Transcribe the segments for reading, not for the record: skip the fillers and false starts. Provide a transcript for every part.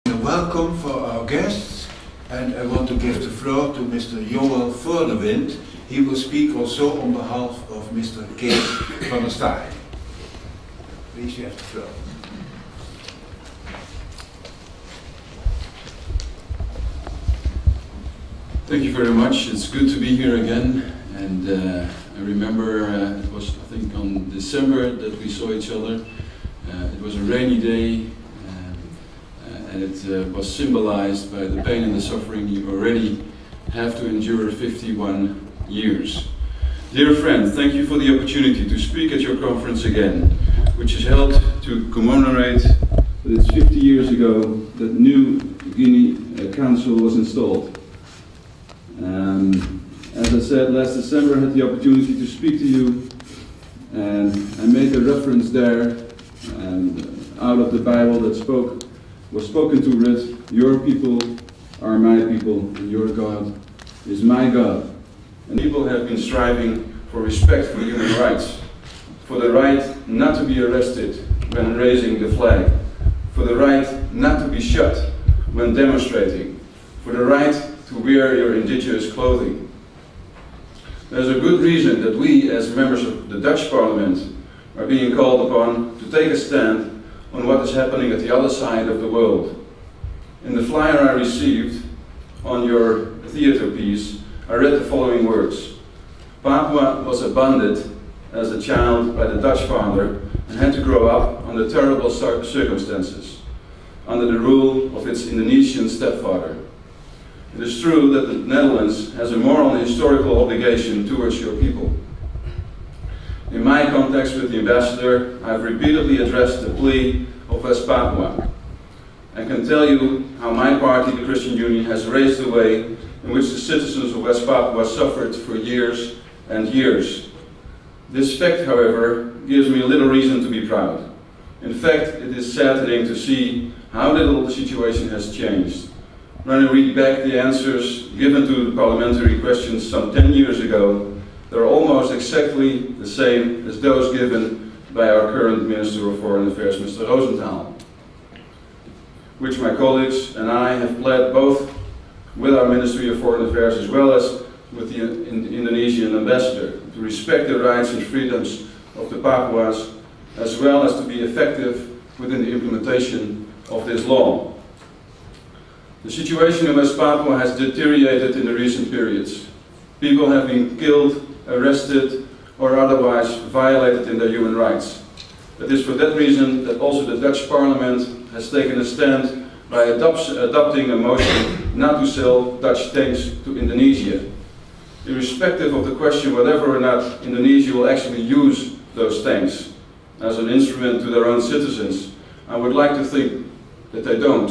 Welcome for our guests, and I want to give the floor to Mr. Joël Voordewind. He will speak also on behalf of Mr. Kees van der Staaij. Please, you have the floor. Thank you very much. It's good to be here again, and I remember it was, I think, on December that we saw each other. It was a rainy day, and it was symbolized by the pain and the suffering you already have to endure 51 years. Dear friend, thank you for the opportunity to speak at your conference again, which is held to commemorate that it's 50 years ago that new Guinea Council was installed. As I said, last December I had the opportunity to speak to you, and I made a reference there out of the Bible that was spoken to read, "Your people are my people, and your God is my God." And people have been striving for respect for human rights, for the right not to be arrested when raising the flag, for the right not to be shot when demonstrating, for the right to wear your indigenous clothing. There's a good reason that we, as members of the Dutch Parliament, are being called upon to take a stand on what is happening at the other side of the world. In the flyer I received on your theatre piece, I read the following words. Papua was abandoned as a child by the Dutch father and had to grow up under terrible circumstances, under the rule of its Indonesian stepfather. It is true that the Netherlands has a moral and historical obligation towards your people. In my contacts with the ambassador, I have repeatedly addressed the plea of West Papua. I can tell you how my party, the Christian Union, has raised the way in which the citizens of West Papua suffered for years and years. This fact, however, gives me a little reason to be proud. In fact, it is saddening to see how little the situation has changed. When I read back the answers given to the parliamentary questions some 10 years ago, they're almost exactly the same as those given by our current Minister of Foreign Affairs, Mr. Rosenthal, which my colleagues and I have pled both with our Ministry of Foreign Affairs as well as with the Indonesian ambassador to respect the rights and freedoms of the Papuans, as well as to be effective within the implementation of this law. The situation in West Papua has deteriorated in the recent periods. People have been killed, arrested, or otherwise violated in their human rights. It is for that reason that also the Dutch Parliament has taken a stand by adopting a motion not to sell Dutch tanks to Indonesia. Irrespective of the question whether or not Indonesia will actually use those tanks as an instrument to their own citizens, I would like to think that they don't.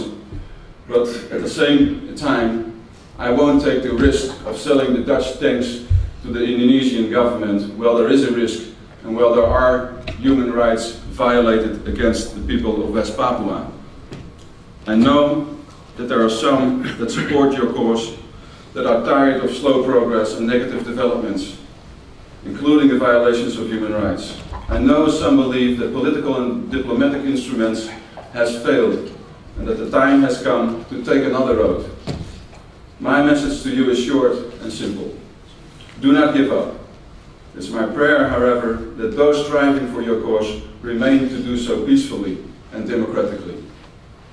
But at the same time, I won't take the risk of selling the Dutch tanks to the Indonesian government while there is a risk and while there are human rights violated against the people of West Papua. I know that there are some that support your cause that are tired of slow progress and negative developments, including the violations of human rights. I know some believe that political and diplomatic instruments has failed and that the time has come to take another road. My message to you is short and simple. Do not give up. It's my prayer, however, that those striving for your cause remain to do so peacefully and democratically.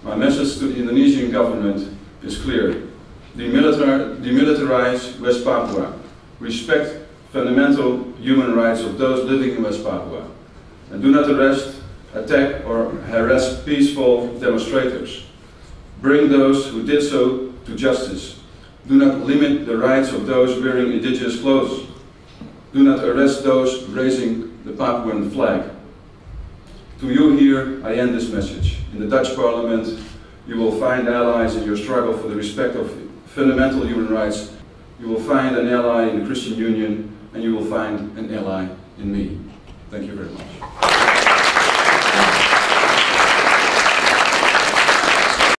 My message to the Indonesian government is clear. Demilitarize West Papua. Respect fundamental human rights of those living in West Papua. And do not arrest, attack or harass peaceful demonstrators. Bring those who did so to justice. Do not limit the rights of those wearing indigenous clothes. Do not arrest those raising the Papuan flag. To you here, I end this message. In the Dutch Parliament, you will find allies in your struggle for the respect of fundamental human rights. You will find an ally in the Christian Union, and you will find an ally in me. Thank you very much.